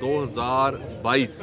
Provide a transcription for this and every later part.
2022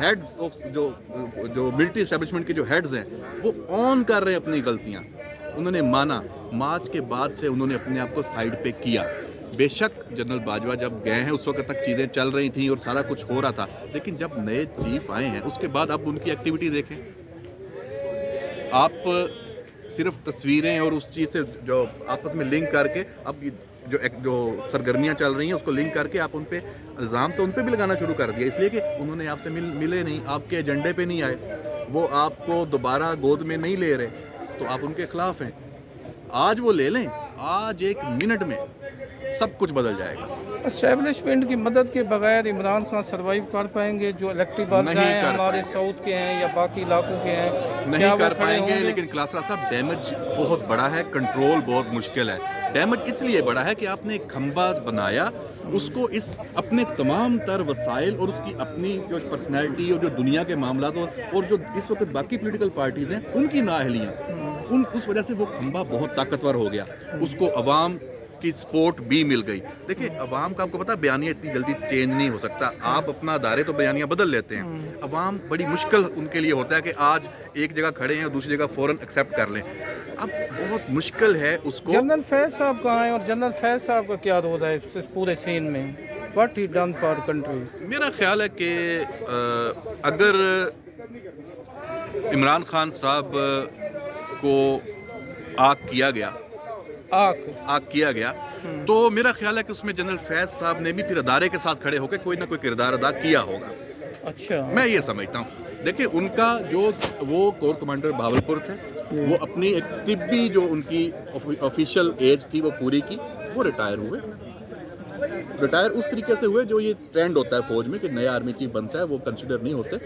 heads جو military establishment کے جو ہیڈز ہیں وہ آن کر رہے ہیں اپنی غلطیاں. انہوں نے مانا, مارچ کے بعد سے انہوں نے اپنے آپ کو سائڈ پہ کیا. بے شک جنرل باجوہ جب گئے ہیں اس وقت تک چیزیں چل رہی تھیں اور سارا کچھ ہو رہا تھا, لیکن جب نئے چیف آئے ہیں اس کے بعد آپ ان کی ایکٹیویٹی دیکھیں. آپ صرف تصویریں اور اس چیز سے جو آپس میں لنک کر کے اب جو سرگرمیاں چل رہی ہیں اس کو لنک کر کے آپ ان پہ الزام تو ان پہ بھی لگانا شروع کر دیا, اس لیے کہ انہوں نے آپ سے ملے نہیں, آپ کے ایجنڈے پہ نہیں آئے, وہ آپ کو دوبارہ گود میں نہیں لے رہے, تو آپ ان کے خلاف ہیں. آج وہ لے لیں, آج 1 منٹ میں سب کچھ بدل جائے گا. اسٹیبلشمنٹ کی مدد کے بغیر عمران خان سروائیو کر پائیں گے؟ جو الیکٹیبلز ہیں ہمارے ساؤتھ کے ہیں یا باقی علاقوں کے ہیں, نہیں کر پائیں گے. لیکن کلاسرا صاحب ڈیمیج بہت بڑا ہے, کنٹرول بہت مشکل ہے. ڈیمیج اس لیے بڑا ہے کہ آپ نے ایک کھمبا بنایا, اس کو اس اپنے تمام تر وسائل اور اس کی اپنی جو پرسنالٹی اور جو دنیا کے معاملات اور جو اس وقت باقی پولیٹیکل پارٹیز ہیں ان کی نااہلیاں, اس وجہ سے وہ کھمبا بہت طاقتور ہو گیا. اس کو عوام کی سپورٹ بھی مل گئی. دیکھیں عوام کا آپ کو پتا بیانیہ اتنی جلدی چینج نہیں ہو سکتا. آپ اپنا ادارے تو بیانیہ بدل لیتے ہیں, عوام بڑی مشکل ان کے لیے ہوتا ہے کہ آج ایک جگہ کھڑے ہیں اور دوسری جگہ فوراً ایکسیپٹ کر لیں. اب بہت مشکل ہے اس کو. جنرل فیض صاحب کہاں ہیں اور جنرل فیض صاحب کا کیا رول ہے اس پورے سین میں؟ What he done for country? میرا خیال ہے کہ اگر عمران خان صاحب کو آگ کیا گیا تو میرا خیال ہے کہ اس میں جنرل فیض صاحب نے بھی پھر ادارے کے ساتھ کھڑے ہو کے کوئی نہ کوئی کردار ادا کیا ہوگا. اچھا, میں یہ سمجھتا ہوں. دیکھیں ان کا جو وہ کور کمانڈر بہاولپور تھے, وہ اپنی ایک طبی جو ان کی آفیشیل ایج تھی وہ پوری کی, وہ ریٹائر ہوئے. ریٹائر اس طریقے سے ہوئے جو یہ ٹرینڈ ہوتا ہے فوج میں کہ نیا آرمی چیف بنتا ہے وہ کنسیڈر نہیں ہوتے.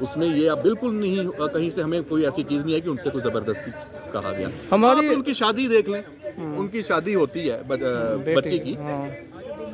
اس میں یہ اب بالکل نہیں, کہیں سے ہمیں کوئی ایسی چیز نہیں ہے کہ ان سے کوئی زبردستی کہا گیا. ہماری ان کی شادی دیکھ لیں, ان کی شادی ہوتی ہے بچی کی,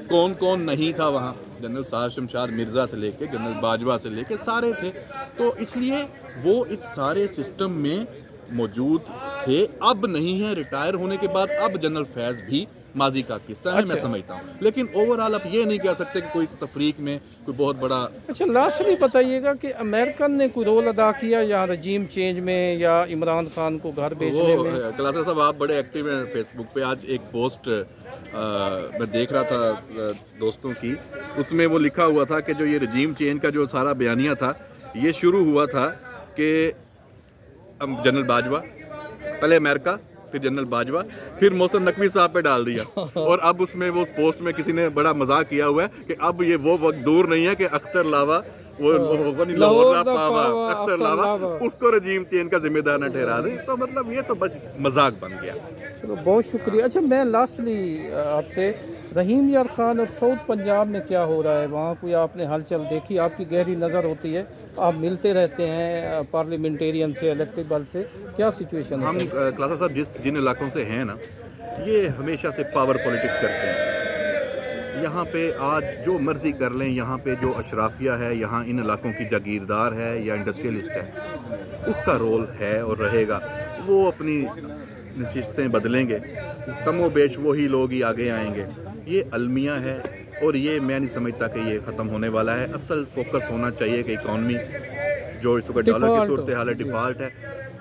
کون کون نہیں تھا وہاں, جنرل سہر شمشاد مرزا سے لے کے جنرل باجوہ سے لے کے سارے تھے. تو اس لیے وہ اس سارے سسٹم میں موجود تھے. اب نہیں ہے ریٹائر ہونے کے بعد, اب جنرل فیض بھی ماضی کا قصہ ہے. میں سمجھتا ہوں, لیکن اوور آل آپ یہ نہیں کہہ سکتے کہ کوئی تفریق میں کوئی بہت بڑا. اچھا لاسٹلی بتائیے گا کہ امریکن نے کوئی رول ادا کیا یا رجیم چینج میں یا عمران خان کو گھر بھیجنے میں؟ کلاسرا صاحب آپ بڑے ایکٹیو ہیں فیس بک پہ. آج ایک پوسٹ میں دیکھ رہا تھا دوستوں کی, اس میں وہ لکھا ہوا تھا کہ جو یہ رجیم چینج کا جو سارا بیانیہ تھا یہ شروع ہوا تھا کہ جنرل باجوہ, پہلے امریکہ پھر جنرل باجوہ, پھر محسن نقوی صاحب پہ ڈال دیا. اور اب اس میں وہ پوسٹ میں کسی نے بڑا مذاق کیا ہوا ہے کہ اب یہ وہ وقت دور نہیں ہے کہ اختر لاوا اختر لاوا اس کو رجیم چینج کا ذمہ دار نہ ٹھہرا دیں. تو مطلب یہ تو مذاق بن گیا. چلو بہت شکریہ. اچھا میں لاسٹلی آپ سے, رحیم یار خان اور ساؤتھ پنجاب میں کیا ہو رہا ہے, وہاں کوئی آپ نے ہلچل دیکھی؟ آپ کی گہری نظر ہوتی ہے, آپ ملتے رہتے ہیں پارلیمنٹیرین سے, الیکٹیبل سے, کیا سچویشن ہے؟ ہم کلاسرا صاحب جن علاقوں سے ہیں نا, یہ ہمیشہ سے پاور پولیٹکس کرتے ہیں. یہاں پہ آج جو مرضی کر لیں, یہاں پہ جو اشرافیہ ہے یہاں ان علاقوں کی جاگیردار ہے یا انڈسٹریلسٹ ہے, اس کا رول ہے اور رہے گا. وہ اپنی نشستیں بدلیں گے, کم و بیش وہی لوگ ہی آگے آئیں گے. یہ المیہ ہے اور یہ میں نہیں سمجھتا کہ یہ ختم ہونے والا ہے. اصل فوکس ہونا چاہیے کہ اکانومی جو اس وقت ڈالر کی صورتحال ہے, ڈیفالٹ ہے.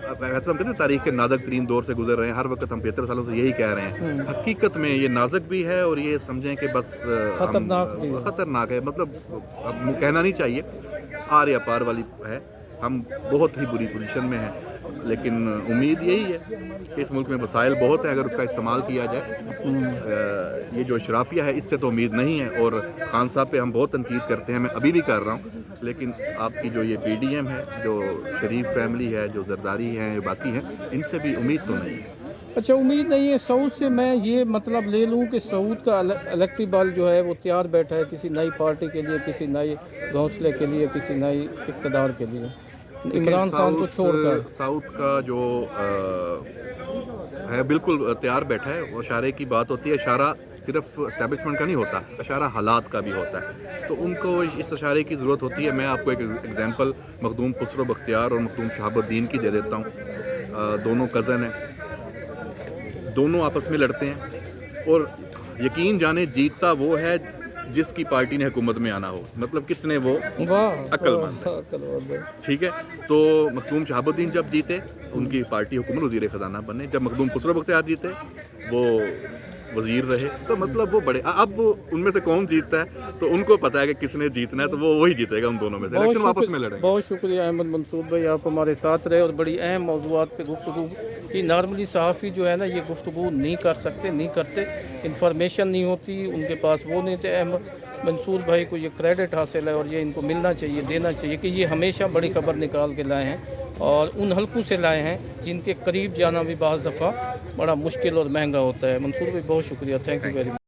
ایسا ہم کہتے ہیں تاریخ کے نازک ترین دور سے گزر رہے ہیں, ہر وقت ہم 75 سالوں سے یہی کہہ رہے ہیں. حقیقت میں یہ نازک بھی ہے اور یہ سمجھیں کہ بس خطرناک ہے. مطلب اب کہنا نہیں چاہیے, آر یا پار والی ہے. ہم بہت ہی بری پوزیشن میں ہیں, لیکن امید یہی ہے کہ اس ملک میں وسائل بہت ہیں, اگر اس کا استعمال کیا جائے. یہ جو اشرافیہ ہے اس سے تو امید نہیں ہے. اور خان صاحب پہ ہم بہت تنقید کرتے ہیں, میں ابھی بھی کر رہا ہوں, لیکن آپ کی جو یہ پی ڈی ایم ہے, جو شریف فیملی ہے, جو زرداری ہیں, باقی ہیں, ان سے بھی امید تو نہیں ہے. اچھا امید نہیں ہے سعود سے. میں یہ مطلب لے لوں کہ سعود کا الیکٹیبل جو ہے وہ تیار بیٹھا ہے کسی نئی پارٹی کے لیے, کسی نئی گھونسلے کے لیے, کسی نئی اقتدار کے لیے, عمران خان کو چھوڑ کر. ساؤتھ کا جو ہے بالکل تیار بیٹھا ہے. وہ اشارے کی بات ہوتی ہے, اشارہ صرف اسٹیبلشمنٹ کا نہیں ہوتا, اشارہ حالات کا بھی ہوتا ہے. تو ان کو اس اشارے کی ضرورت ہوتی ہے. میں آپ کو ایک ایگزامپل مخدوم خسرو بختیار اور مخدوم شہاب الدین کی دے دیتا ہوں. دونوں کزن ہیں, دونوں آپس میں لڑتے ہیں, اور یقین جانے جیتتا وہ ہے جس کی پارٹی نے حکومت میں آنا ہو. مطلب کتنے وہ واہ عقل مند ہے. عقل مند ہے. ٹھیک ہے. تو مخدوم شہاب الدین جب جیتے ان کی پارٹی حکومت وزیر خزانہ بنے. جب مخدوم خسرو بختیار جیتے وہ وزیر رہے. تو مطلب وہ بڑے, اب ان میں سے کون جیتتا ہے تو ان کو پتہ ہے کہ کس نے جیتنا ہے, تو وہ وہی جیتے گا ان دونوں میں سے. الیکشن واپس میں لڑیں گے. بہت شکریہ احمد منصور بھائی, آپ ہمارے ساتھ رہے اور بڑی اہم موضوعات پہ گفتگو کی. نارملی صحافی جو ہے نا یہ گفتگو نہیں کر سکتے, نہیں کرتے, انفارمیشن نہیں ہوتی ان کے پاس, وہ نہیں تھے. احمد منصور بھائی کو یہ کریڈٹ حاصل ہے اور یہ ان کو ملنا چاہیے, دینا چاہیے کہ یہ ہمیشہ بڑی خبر نکال کے لائے ہیں اور ان حلقوں سے لائے ہیں جن کے قریب جانا بھی بعض دفعہ بڑا مشکل اور مہنگا ہوتا ہے. منصور بھائی بہت شکریہ, تھینک یو ویری مچ.